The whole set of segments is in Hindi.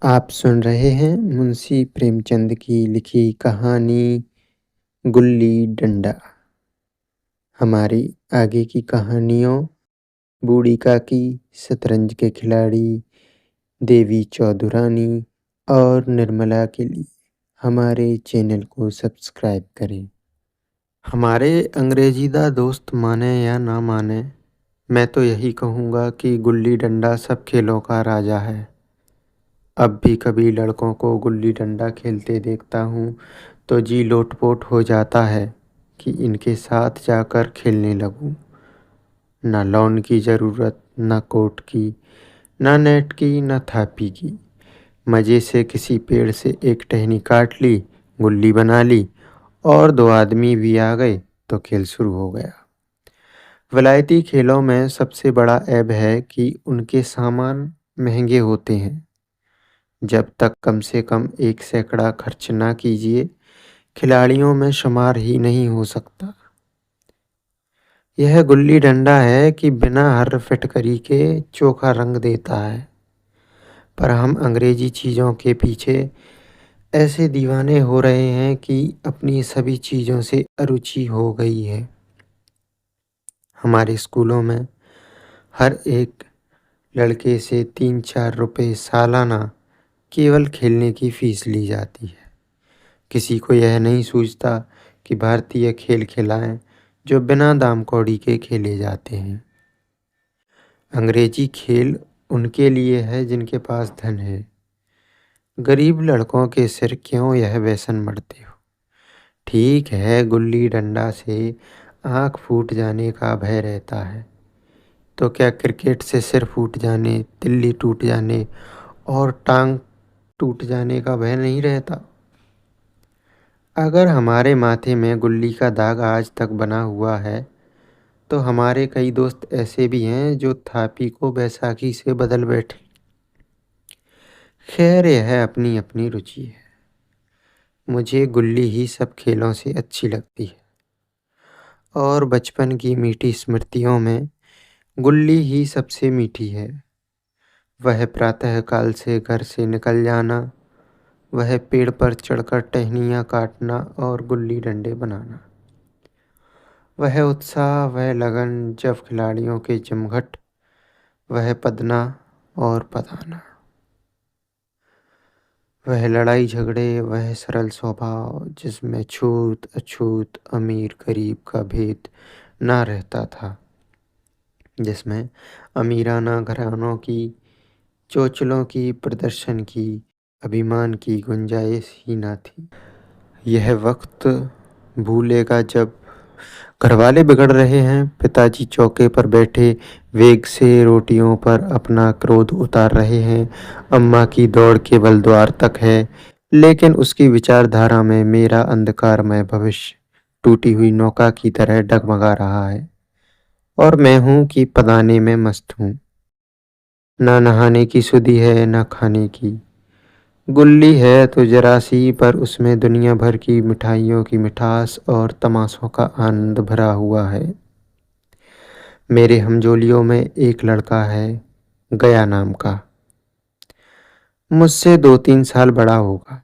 आप सुन रहे हैं मुंशी प्रेमचंद की लिखी कहानी गुल्ली डंडा। हमारी आगे की कहानियों बूढ़ी काकी, शतरंज के खिलाड़ी, देवी चौधुरानी और निर्मला के लिए हमारे चैनल को सब्सक्राइब करें। हमारे अंग्रेजीदा दोस्त माने या ना माने, मैं तो यही कहूँगा कि गुल्ली डंडा सब खेलों का राजा है। अब भी कभी लड़कों को गुल्ली डंडा खेलते देखता हूँ तो जी लोटपोट हो जाता है कि इनके साथ जाकर खेलने लगूं। ना लॉन की ज़रूरत, ना कोर्ट की, ना नेट की, ना थापी की। मज़े से किसी पेड़ से एक टहनी काट ली, गुल्ली बना ली और दो आदमी भी आ गए तो खेल शुरू हो गया। विलायती खेलों में सबसे बड़ा ऐब है कि उनके सामान महंगे होते हैं। जब तक कम से कम 1 सैकड़ा खर्च ना कीजिए, खिलाड़ियों में शुमार ही नहीं हो सकता। यह गुल्ली डंडा है कि बिना हर फिटकरी के चोखा रंग देता है। पर हम अंग्रेजी चीज़ों के पीछे ऐसे दीवाने हो रहे हैं कि अपनी सभी चीज़ों से अरुचि हो गई है। हमारे स्कूलों में हर एक लड़के से 3-4 रुपए सालाना केवल खेलने की फीस ली जाती है। किसी को यह नहीं सूझता कि भारतीय खेल खिलाएं जो बिना दाम कौड़ी के खेले जाते हैं। अंग्रेजी खेल उनके लिए है जिनके पास धन है। गरीब लड़कों के सिर क्यों यह व्यसन मढ़ते हो। ठीक है, गुल्ली डंडा से आँख फूट जाने का भय रहता है, तो क्या क्रिकेट से सिर फूट जाने, तिल्ली टूट जाने और टांग टूट जाने का भय नहीं रहता। अगर हमारे माथे में गुल्ली का दाग आज तक बना हुआ है तो हमारे कई दोस्त ऐसे भी हैं जो थापी को बैसाखी से बदल बैठे। खैर, यह अपनी अपनी रुचि है। मुझे गुल्ली ही सब खेलों से अच्छी लगती है और बचपन की मीठी स्मृतियों में गुल्ली ही सबसे मीठी है। वह प्रातःकाल से घर से निकल जाना, वह पेड़ पर चढ़कर टहनियाँ काटना और गुल्ली डंडे बनाना, वह उत्साह, वह लगन जब खिलाड़ियों के जमघट, वह पदना और पदाना, वह लड़ाई झगड़े, वह सरल स्वभाव जिसमें छूत अछूत, अमीर गरीब का भेद ना रहता था, जिसमें अमीराना घरानों की, चोचलों की, प्रदर्शन की, अभिमान की गुंजाइश ही ना थी। यह वक्त भूलेगा जब घरवाले बिगड़ रहे हैं, पिताजी चौके पर बैठे वेग से रोटियों पर अपना क्रोध उतार रहे हैं, अम्मा की दौड़ केवल द्वार तक है, लेकिन उसकी विचारधारा में मेरा अंधकारमय भविष्य टूटी हुई नौका की तरह डगमगा रहा है और मैं हूँ कि पदाने में मस्त हूँ। ना नहाने की सुधि है, ना खाने की। गुल्ली है तो जरा सी, पर उसमें दुनिया भर की मिठाइयों की मिठास और तमाशों का आनंद भरा हुआ है। मेरे हमजोलियों में एक लड़का है, गया नाम का। मुझसे 2-3 साल बड़ा होगा।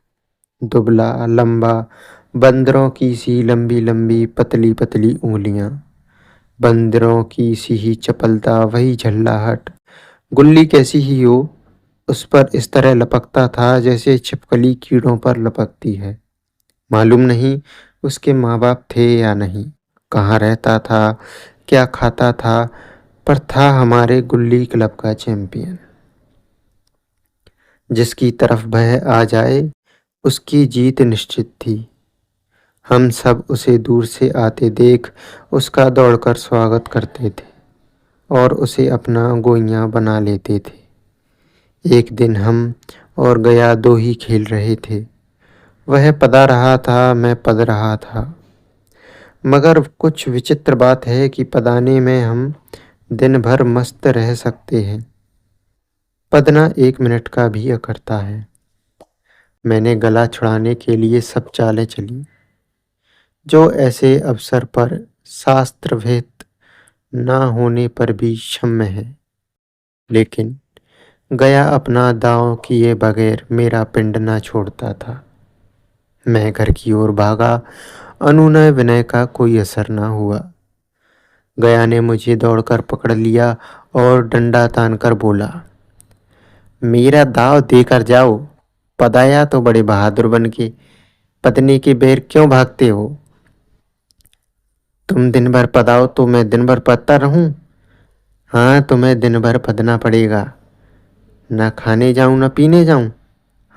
दुबला, लंबा, बंदरों की सी लंबी लंबी पतली पतली उंगलियां, बंदरों की सी ही चपलता, वही झल्लाहट। गुल्ली कैसी ही हो, उस पर इस तरह लपकता था जैसे छिपकली कीड़ों पर लपकती है। मालूम नहीं उसके माँ बाप थे या नहीं, कहाँ रहता था, क्या खाता था, पर था हमारे गुल्ली क्लब का चैंपियन। जिसकी तरफ वह आ जाए उसकी जीत निश्चित थी। हम सब उसे दूर से आते देख उसका दौड़कर स्वागत करते थे और उसे अपना गोइयां बना लेते थे। एक दिन हम और गया दो ही खेल रहे थे। वह पदा रहा था, मैं पद रहा था। मगर कुछ विचित्र बात है कि पदाने में हम दिन भर मस्त रह सकते हैं, पदना 1 मिनट का भी अखरता है। मैंने गला छुड़ाने के लिए सब चालें चली जो ऐसे अवसर पर शास्त्रविहित ना होने पर भी क्षम्य है, लेकिन गया अपना दाँव किए बगैर मेरा पिंड न छोड़ता था। मैं घर की ओर भागा, अनुनय विनय का कोई असर न हुआ। गया ने मुझे दौड़कर पकड़ लिया और डंडा तानकर बोला, मेरा दाँव देकर जाओ। पदाया तो बड़े बहादुर बन के पत्नी के बेर क्यों भागते हो? तुम दिन भर पदाओ तो मैं दिन भर पदता रहूं? हाँ, तुम्हें दिन भर पदना पड़ेगा। न खाने जाऊं न पीने जाऊं?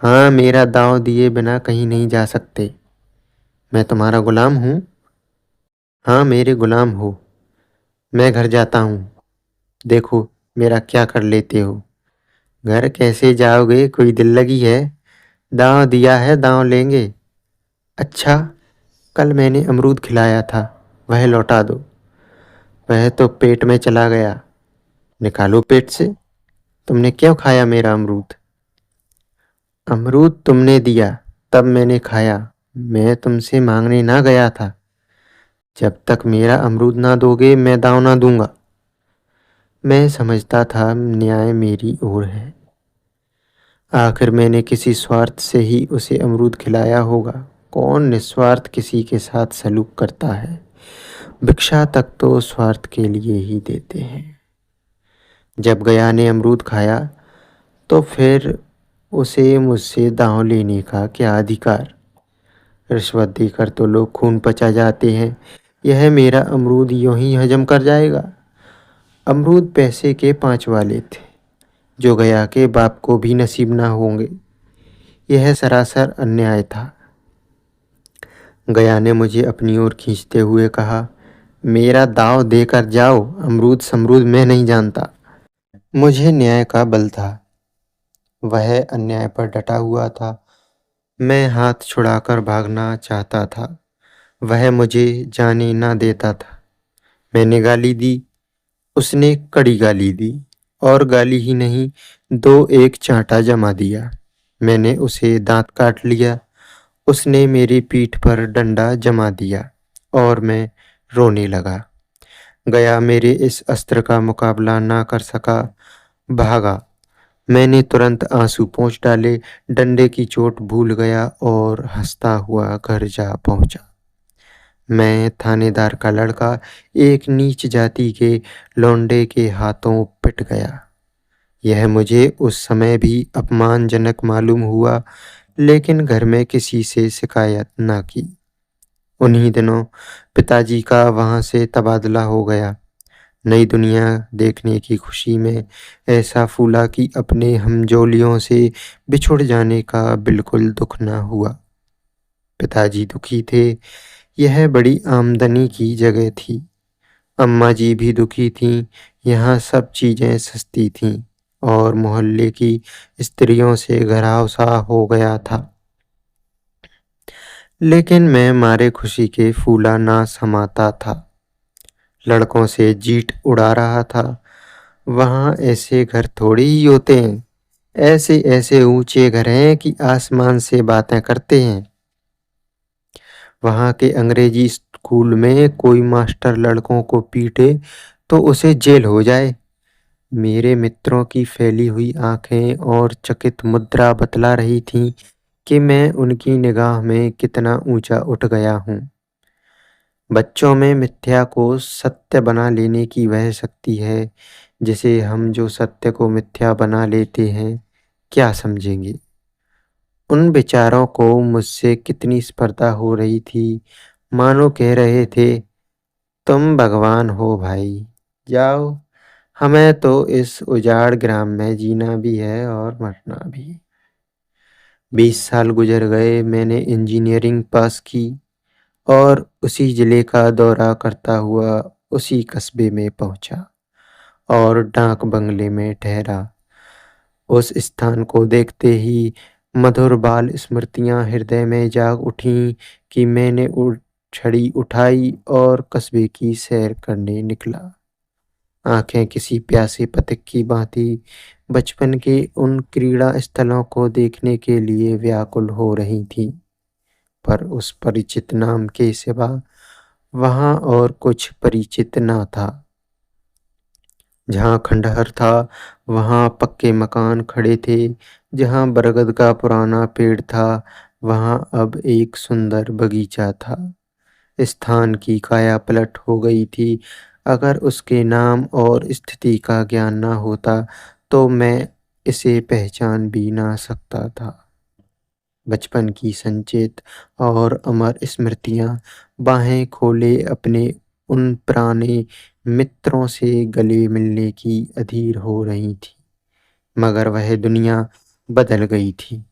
हाँ, मेरा दाँव दिए बिना कहीं नहीं जा सकते। मैं तुम्हारा गुलाम हूँ? हाँ, मेरे गुलाम हो। मैं घर जाता हूँ। देखो मेरा क्या कर लेते हो। घर कैसे जाओगे, कोई दिल लगी है? दाँव दिया है, दाँव लेंगे। अच्छा, कल मैंने अमरूद खिलाया था, वह लौटा दो। वह तो पेट में चला गया। निकालो पेट से। तुमने क्यों खाया मेरा अमरूद? अमरूद तुमने दिया, तब मैंने खाया। मैं तुमसे मांगने ना गया था। जब तक मेरा अमरूद ना दोगे मैं दाँव ना दूंगा। मैं समझता था न्याय मेरी ओर है। आखिर मैंने किसी स्वार्थ से ही उसे अमरूद खिलाया होगा। कौन निस्वार्थ किसी के साथ सलूक करता है? भिक्षा तक तो स्वार्थ के लिए ही देते हैं। जब गया ने अमरूद खाया तो फिर उसे मुझसे दाँव लेने का क्या अधिकार? रिश्वत देकर तो लोग खून पचा जाते हैं। यह मेरा अमरूद यूं ही हजम कर जाएगा। अमरूद पैसे के 5 वाले थे, जो गया के बाप को भी नसीब ना होंगे। यह सरासर अन्याय था। गया ने मुझे अपनी ओर खींचते हुए कहा, मेरा दाँव देकर जाओ। अमरूद समरूद मैं नहीं जानता। मुझे न्याय का बल था। वह अन्याय पर डटा हुआ था। मैं हाथ छुड़ाकर भागना चाहता था। वह मुझे जाने ना देता था। मैंने गाली दी, उसने कड़ी गाली दी, और गाली ही नहीं, 2 एक चांटा जमा दिया। मैंने उसे दांत काट लिया। उसने मेरी पीठ पर डंडा जमा दिया और मैं रोने लगा। गया मेरे इस अस्त्र का मुकाबला ना कर सका, भागा। मैंने तुरंत आंसू पोंछ डाले, डंडे की चोट भूल गया और हंसता हुआ घर जा पहुंचा। मैं थानेदार का लड़का एक नीच जाति के लौंडे के हाथों पिट गया। यह मुझे उस समय भी अपमानजनक मालूम हुआ, लेकिन घर में किसी से शिकायत ना की। उन्हीं दिनों पिताजी का वहां से तबादला हो गया। नई दुनिया देखने की खुशी में ऐसा फूला कि अपने हमजोलियों से बिछुड़ जाने का बिल्कुल दुख न हुआ। पिताजी दुखी थे। यह बड़ी आमदनी की जगह थी। अम्मा जी भी दुखी थीं। यहाँ सब चीज़ें सस्ती थीं और मोहल्ले की स्त्रियों से घराव सा हो गया था। लेकिन मैं मारे खुशी के फूला ना समाता था। लड़कों से जीट उड़ा रहा था। वहाँ ऐसे घर थोड़ी ही होते हैं। ऐसे ऐसे ऊंचे घर हैं कि आसमान से बातें करते हैं। वहाँ के अंग्रेजी स्कूल में कोई मास्टर लड़कों को पीटे तो उसे जेल हो जाए। मेरे मित्रों की फैली हुई आंखें और चकित मुद्रा बतला रही थीं कि मैं उनकी निगाह में कितना ऊंचा उठ गया हूँ। बच्चों में मिथ्या को सत्य बना लेने की वह शक्ति है जिसे हम जो सत्य को मिथ्या बना लेते हैं, क्या समझेंगे। उन बेचारों को मुझसे कितनी स्पर्धा हो रही थी, मानो कह रहे थे, तुम भगवान हो भाई, जाओ। हमें तो इस उजाड़ ग्राम में जीना भी है और मरना भी। 20 साल गुजर गए। मैंने इंजीनियरिंग पास की और उसी जिले का दौरा करता हुआ उसी कस्बे में पहुंचा और डाक बंगले में ठहरा। उस स्थान को देखते ही मधुर बाल स्मृतियां हृदय में जाग उठीं कि मैंने छड़ी उठाई और कस्बे की सैर करने निकला। आंखें किसी प्यासे पथिक की भांति बचपन के उन क्रीड़ा स्थलों को देखने के लिए व्याकुल हो रही थीं, पर उस परिचित नाम के सिवा वहां और कुछ परिचित ना था। जहाँ खंडहर था, वहाँ पक्के मकान खड़े थे। जहाँ बरगद का पुराना पेड़ था, वहाँ अब एक सुंदर बगीचा था। स्थान की काया पलट हो गई थी। अगर उसके नाम और स्थिति का ज्ञान ना होता, तो मैं इसे पहचान भी ना सकता था। बचपन की संचित और अमर स्मृतियाँ बाहें खोले अपने उन पुराने मित्रों से गले मिलने की अधीर हो रही थी। मगर वह दुनिया बदल गई थी।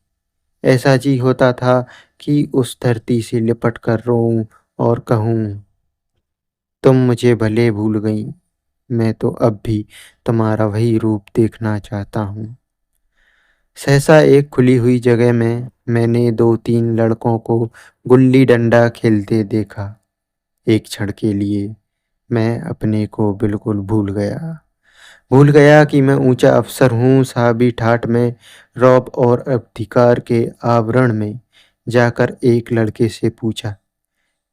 ऐसा जी होता था कि उस धरती से लिपट कर रोऊं और कहूँ, तुम मुझे भले भूल गई, मैं तो अब भी तुम्हारा वही रूप देखना चाहता हूँ। सहसा एक खुली हुई जगह में मैंने दो तीन लड़कों को गुल्ली डंडा खेलते देखा। एक क्षण के लिए मैं अपने को बिल्कुल भूल गया कि मैं ऊंचा अफसर हूँ। साहबी ठाठ में, रौब और अधिकार के आवरण में जाकर एक लड़के से पूछा,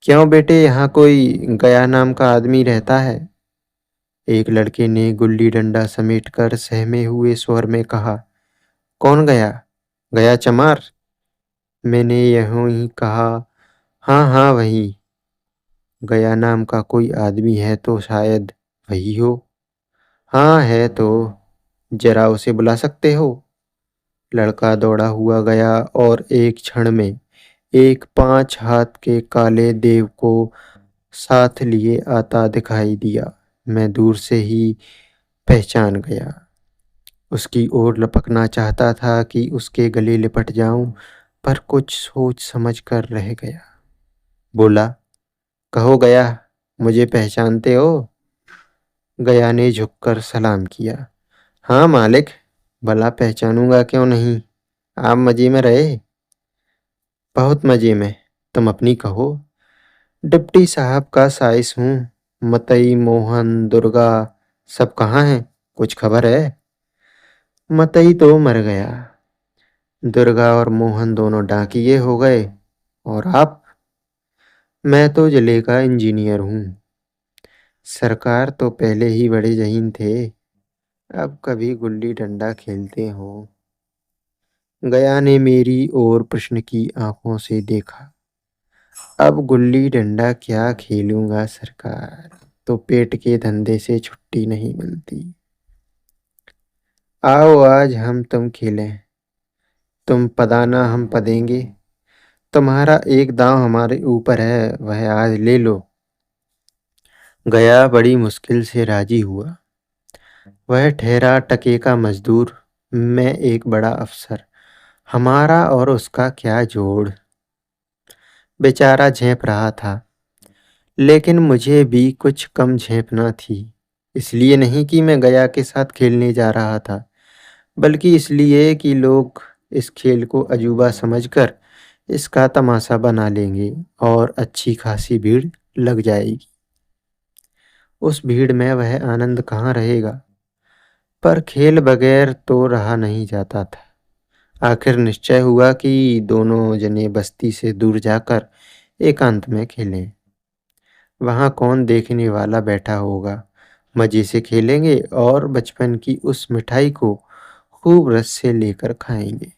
क्यों बेटे, यहाँ कोई गया नाम का आदमी रहता है? एक लड़के ने गुल्ली डंडा समेटकर सहमे हुए स्वर में कहा, कौन गया? गया चमार? मैंने यूं ही कहा, हाँ हाँ वही। गया नाम का कोई आदमी है तो शायद वही हो। हाँ है तो, जरा उसे बुला सकते हो? लड़का दौड़ा हुआ गया और एक क्षण में एक 5 हाथ के काले देव को साथ लिए आता दिखाई दिया। मैं दूर से ही पहचान गया। उसकी ओर लपकना चाहता था कि उसके गले लिपट जाऊं, पर कुछ सोच समझ कर रह गया। बोला, कहो गया, मुझे पहचानते हो? गया ने झुककर सलाम किया। हाँ मालिक, भला पहचानूंगा क्यों नहीं। आप मजे में रहे? बहुत मजे में। तुम अपनी कहो। डिप्टी साहब का साइस हूँ। मतई, मोहन, दुर्गा सब कहाँ हैं? कुछ खबर है? मतई तो मर गया। दुर्गा और मोहन दोनों डाकिये हो गए। और आप? मैं तो जिले का इंजीनियर हूँ। सरकार तो पहले ही बड़े जहीन थे। अब कभी गुल्ली डंडा खेलते हो? गया ने मेरी ओर प्रश्न की आंखों से देखा। अब गुल्ली डंडा क्या खेलूंगा सरकार, तो पेट के धंधे से छुट्टी नहीं मिलती। आओ आज हम तुम खेलें। तुम पदाना हम पदेंगे। तुम्हारा एक दांव हमारे ऊपर है, वह आज ले लो। गया बड़ी मुश्किल से राजी हुआ। वह ठहरा टके का मजदूर, मैं एक बड़ा अफसर। हमारा और उसका क्या जोड़। बेचारा झेप रहा था, लेकिन मुझे भी कुछ कम झेपना थी। इसलिए नहीं कि मैं गया के साथ खेलने जा रहा था, बल्कि इसलिए कि लोग इस खेल को अजूबा समझकर इसका तमाशा बना लेंगे और अच्छी खासी भीड़ लग जाएगी। उस भीड़ में वह आनंद कहाँ रहेगा? पर खेल बगैर तो रहा नहीं जाता था। आखिर निश्चय हुआ कि दोनों जने बस्ती से दूर जाकर एकांत में खेलें। वहाँ कौन देखने वाला बैठा होगा। मजे से खेलेंगे और बचपन की उस मिठाई को खूब रस से लेकर खाएंगे।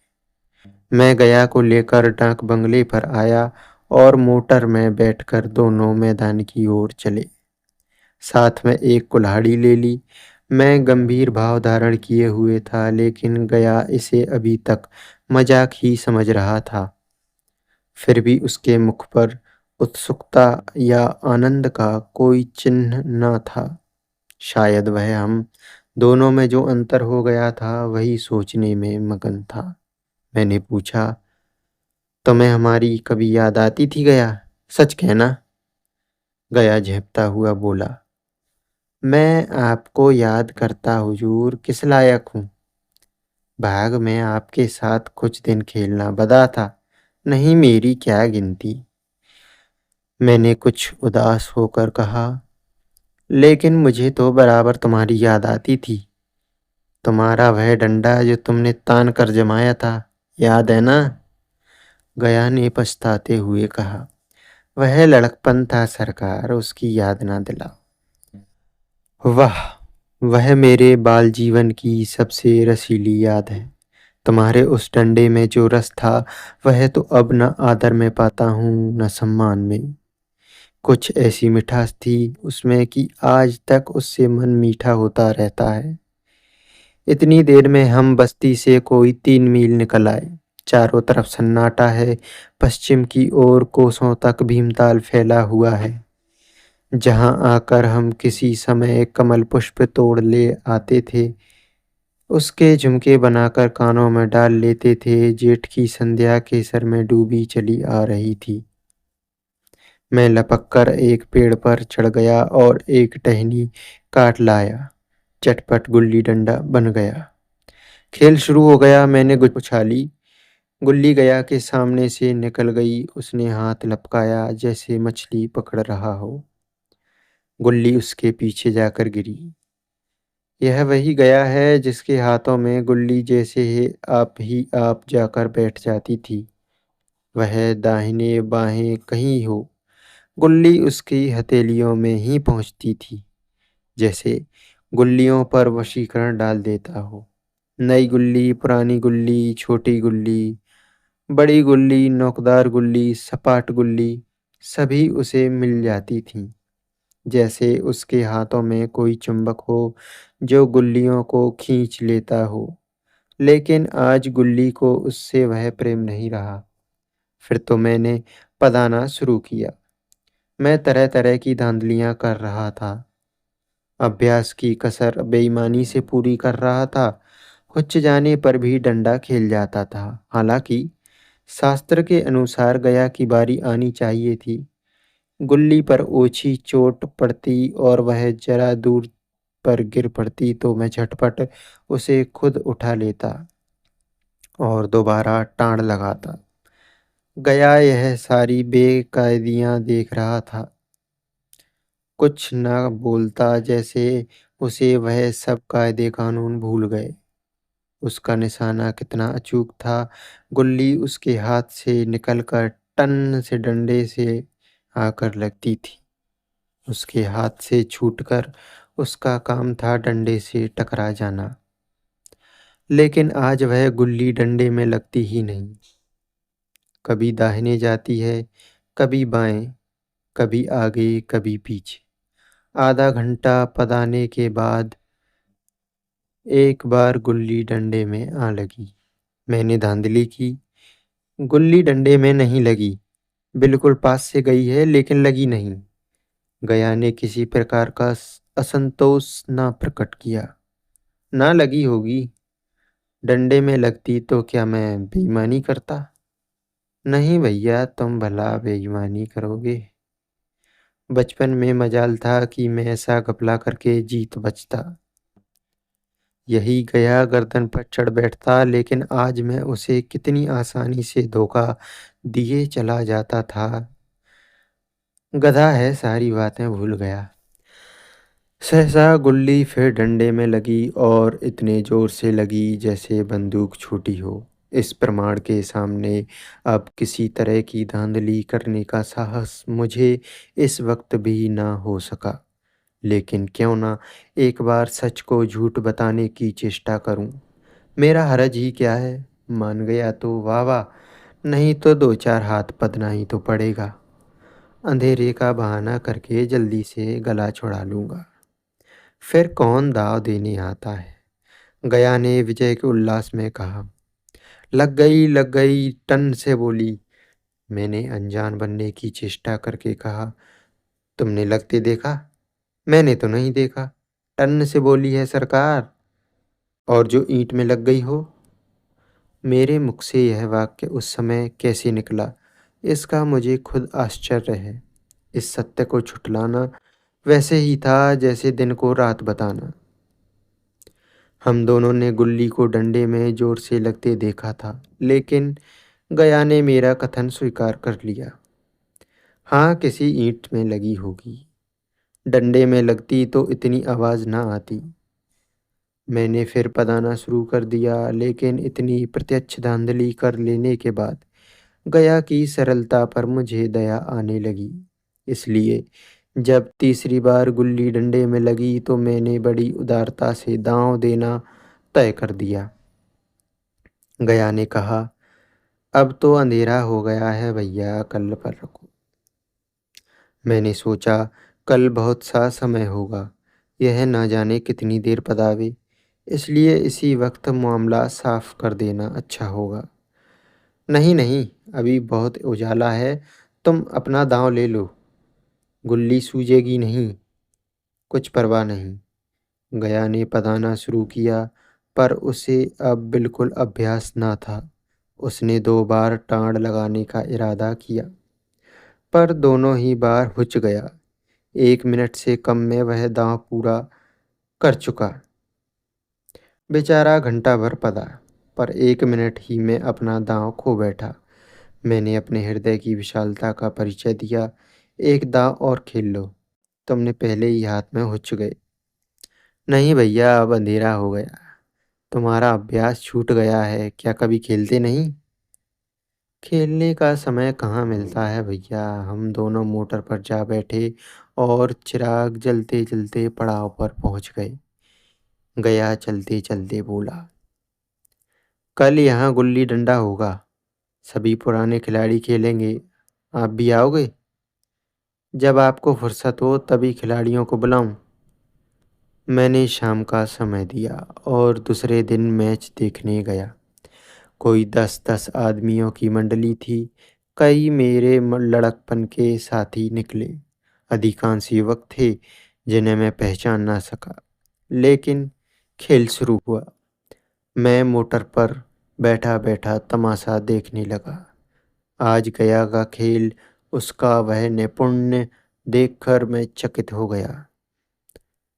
मैं गया को लेकर डाक बंगले पर आया और मोटर में बैठकर दोनों मैदान की ओर चले। साथ में एक कुल्हाड़ी ले ली। मैं गंभीर भाव धारण किए हुए था, लेकिन गया इसे अभी तक मजाक ही समझ रहा था। फिर भी उसके मुख पर उत्सुकता या आनंद का कोई चिन्ह न था। शायद वह हम दोनों में जो अंतर हो गया था, वही सोचने में मगन था। मैंने पूछा, तुम्हें हमारी कभी याद आती थी गया? सच कहना। गया झेपता हुआ बोला, मैं आपको याद करता हुजूर किस लायक हूँ। भाग में आपके साथ कुछ दिन खेलना बदा था, नहीं मेरी क्या गिनती। मैंने कुछ उदास होकर कहा, लेकिन मुझे तो बराबर तुम्हारी याद आती थी। तुम्हारा वह डंडा जो तुमने तान कर जमाया था, याद है ना? गया ने पछताते हुए कहा, वह लड़कपन था सरकार, उसकी याद ना दिलाओ। वाह, वह मेरे बाल जीवन की सबसे रसीली याद है। तुम्हारे उस डंडे में जो रस था, वह तो अब न आदर में पाता हूँ न सम्मान में। कुछ ऐसी मिठास थी उसमें कि आज तक उससे मन मीठा होता रहता है। इतनी देर में हम बस्ती से कोई 3 मील निकल आए। चारों तरफ सन्नाटा है। पश्चिम की ओर कोसों तक भीमताल फैला हुआ है, जहाँ आकर हम किसी समय कमल पुष्प तोड़ ले आते थे, उसके झुमके बनाकर कानों में डाल लेते थे। जेठ की संध्या केसर में डूबी चली आ रही थी। मैं लपक कर एक पेड़ पर चढ़ गया और एक टहनी काट लाया। चटपट गुल्ली डंडा बन गया। खेल शुरू हो गया। मैंने गुल्ली उछाली। गुल्ली गया के सामने से निकल गई। उसने हाथ लपकाया जैसे मछली पकड़ रहा हो। गुल्ली उसके पीछे जाकर गिरी। यह वही गया है जिसके हाथों में गुल्ली जैसे ही आप जाकर बैठ जाती थी। वह दाहिने बाहें कहीं हो, गुल्ली उसकी हथेलियों में ही पहुंचती थी, जैसे गुल्लियों पर वशीकरण डाल देता हो। नई गुल्ली, पुरानी गुल्ली, छोटी गुल्ली, बड़ी गुल्ली, नोकदार गुल्ली, सपाट गुल्ली, सभी उसे मिल जाती थीं, जैसे उसके हाथों में कोई चुंबक हो जो गुल्लियों को खींच लेता हो। लेकिन आज गुल्ली को उससे वह प्रेम नहीं रहा। फिर तो मैंने पदाना शुरू किया। मैं तरह तरह की धांधलियां कर रहा था। अभ्यास की कसर बेईमानी से पूरी कर रहा था। हुच्च जाने पर भी डंडा खेल जाता था। हालांकि शास्त्र के अनुसार गया की बारी आनी चाहिए थी। गुल्ली पर ओछी चोट पड़ती और वह जरा दूर पर गिर पड़ती तो मैं झटपट उसे खुद उठा लेता और दोबारा टाण लगाता। गया यह सारी बेकायदियां देख रहा था। कुछ न बोलता, जैसे उसे वह सब कायदे कानून भूल गए। उसका निशाना कितना अचूक था। गुल्ली उसके हाथ से निकलकर टन से डंडे से आकर लगती थी। उसके हाथ से छूटकर उसका काम था डंडे से टकरा जाना। लेकिन आज वह गुल्ली डंडे में लगती ही नहीं। कभी दाहिने जाती है, कभी बाएं, कभी आगे, कभी पीछे। आधा घंटा पदाने के बाद एक बार गुल्ली डंडे में आ लगी। मैंने धांधली की। गुल्ली डंडे में नहीं लगी। बिल्कुल पास से गई है लेकिन लगी नहीं। गया ने किसी प्रकार का असंतोष ना प्रकट किया। ना लगी होगी। डंडे में लगती तो क्या मैं बेईमानी करता? नहीं भैया, तुम भला बेईमानी करोगे? बचपन में मजाल था कि मैं ऐसा घपला करके जीत बचता। यही गया गर्दन पर चढ़ बैठता, लेकिन आज मैं उसे कितनी आसानी से धोखा दिए चला जाता था। गधा है, सारी बातें भूल गया। सहसा गुल्ली फिर डंडे में लगी और इतने जोर से लगी जैसे बंदूक छूटी हो। इस प्रमाण के सामने अब किसी तरह की धांधली करने का साहस मुझे इस वक्त भी ना हो सका। लेकिन क्यों ना एक बार सच को झूठ बताने की चेष्टा करूं। मेरा हरज ही क्या है? मान गया तो वाह वाह, नहीं तो दो चार हाथ पदना ही तो पड़ेगा। अंधेरे का बहाना करके जल्दी से गला छुड़ा लूंगा। फिर कौन दाव देने आता है? गया ने विजय के उल्लास में कहा। लग गई, टन से बोली। मैंने अनजान बनने की चेष्टा करके कहा, तुमने लगते देखा? मैंने तो नहीं देखा। टन से बोली है सरकार। और जो ईंट में लग गई हो? मेरे मुख से यह वाक्य उस समय कैसे निकला, इसका मुझे खुद आश्चर्य है। इस सत्य को छुटलाना वैसे ही था जैसे दिन को रात बताना। हम दोनों ने गुल्ली को डंडे में जोर से लगते देखा था, लेकिन गया ने मेरा कथन स्वीकार कर लिया। हाँ, किसी ईंट में लगी होगी। डंडे में लगती तो इतनी आवाज़ ना आती। मैंने फिर पदाना शुरू कर दिया, लेकिन इतनी प्रत्यक्ष धांधली कर लेने के बाद गया की सरलता पर मुझे दया आने लगी। इसलिए जब तीसरी बार गुल्ली डंडे में लगी तो मैंने बड़ी उदारता से दाँव देना तय कर दिया। गया ने कहा, अब तो अंधेरा हो गया है भैया, कल पर रखो। मैंने सोचा, कल बहुत सा समय होगा, यह न जाने कितनी देर पदावे, इसलिए इसी वक्त मामला साफ कर देना अच्छा होगा। नहीं नहीं, अभी बहुत उजाला है, तुम अपना दाँव ले लो, गुल्ली सूझेगी नहीं, कुछ परवाह नहीं। गया ने पदाना शुरू किया, पर उसे अब बिल्कुल अभ्यास न था। उसने 2 बार टाँड़ लगाने का इरादा किया, पर दोनों ही बार हुच गया। 1 मिनट से कम में वह दाँव पूरा कर चुका। बेचारा घंटा भर पदा, पर 1 मिनट ही में अपना दाँव खो बैठा। मैंने अपने हृदय की विशालता का परिचय दिया। एक दाँव और खेल लो, तुमने पहले ही हाथ में हुच गए। नहीं भैया, अब अंधेरा हो गया, तुम्हारा अभ्यास छूट गया है, क्या कभी खेलते नहीं? खेलने का समय कहाँ मिलता है भैया। हम दोनों मोटर पर जा बैठे और चिराग जलते जलते पड़ाव पर पहुंच गए। गया चलते चलते बोला, कल यहाँ गुल्ली डंडा होगा, सभी पुराने खिलाड़ी खेलेंगे, आप भी आओगे? जब आपको फुर्सत हो तभी खिलाड़ियों को बुलाऊं। मैंने शाम का समय दिया और दूसरे दिन मैच देखने गया। कोई 10-10 आदमियों की मंडली थी। कई मेरे लड़कपन के साथी निकले। अधिकांश युवक थे जिन्हें मैं पहचान ना सका। लेकिन खेल शुरू हुआ। मैं मोटर पर बैठा बैठा तमाशा देखने लगा। आज गया का खेल, उसका वह नैपुण्य देखकर मैं चकित हो गया।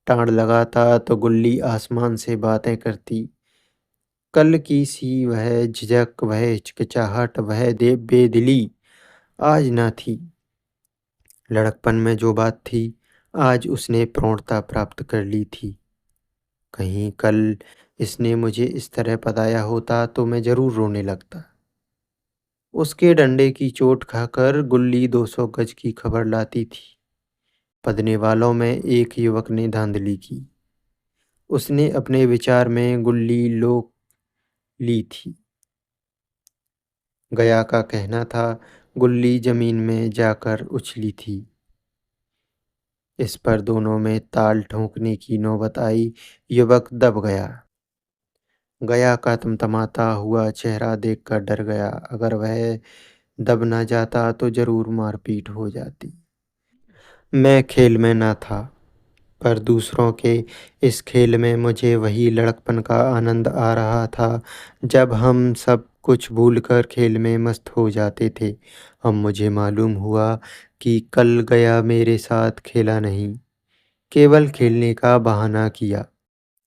टाँड़ लगाता तो गुल्ली आसमान से बातें करती। कल की सी वह झिझक, वह हिचकिचाहट, वह दे बेदिली आज न थी। लड़कपन में जो बात थी, आज उसने प्रौढ़ता प्राप्त कर ली थी। कहीं कल इसने मुझे इस तरह पदाया होता तो मैं जरूर रोने लगता। उसके डंडे की चोट खाकर गुल्ली 200 गज की खबर लाती थी। पदने वालों में एक युवक ने धांधली की। उसने अपने विचार में गुल्ली लोक ली थी। गया का कहना था, गुल्ली जमीन में जाकर उछली थी। इस पर दोनों में ताल ठोंकने की नौबत आई। युवक दब गया। गया का तमतमाता हुआ चेहरा देखकर डर गया। अगर वह दब न जाता तो जरूर मारपीट हो जाती। मैं खेल में न था, पर दूसरों के इस खेल में मुझे वही लड़कपन का आनंद आ रहा था जब हम सब कुछ भूलकर खेल में मस्त हो जाते थे। अब मुझे मालूम हुआ कि कल गया मेरे साथ खेला नहीं, केवल खेलने का बहाना किया।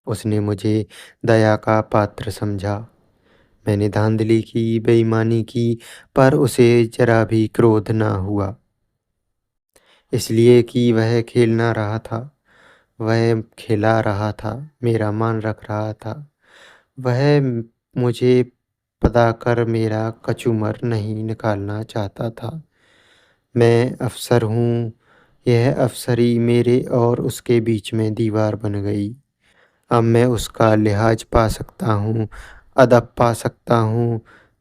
उसने मुझे दया का पात्र समझा। मैंने धांधली की, बेईमानी की, पर उसे जरा भी क्रोध न हुआ, इसलिए कि वह खेल ना रहा था, वह खिला रहा था, मेरा मान रख रहा था। वह मुझे पदाकर मेरा कचूमर नहीं निकालना चाहता था। मैं अफसर हूँ, यह अफसरी मेरे और उसके बीच में दीवार बन गई। अब मैं उसका लिहाज पा सकता हूँ, अदब पा सकता हूँ,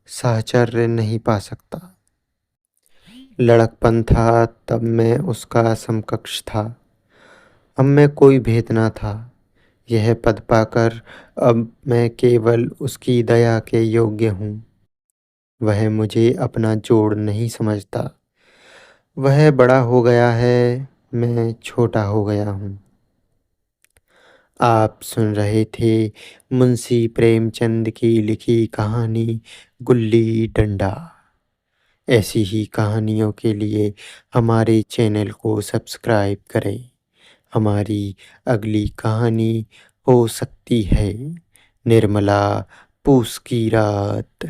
साहचर्य नहीं पा सकता। लड़कपन था तब मैं उसका समकक्ष था, अब मैं कोई भेद न था। यह पद पाकर अब मैं केवल उसकी दया के योग्य हूँ। वह मुझे अपना जोड़ नहीं समझता। वह बड़ा हो गया है, मैं छोटा हो गया हूँ। आप सुन रहे थे मुंशी प्रेमचंद की लिखी कहानी गुल्ली डंडा। ऐसी ही कहानियों के लिए हमारे चैनल को सब्सक्राइब करें। हमारी अगली कहानी हो सकती है निर्मला पूस की रात।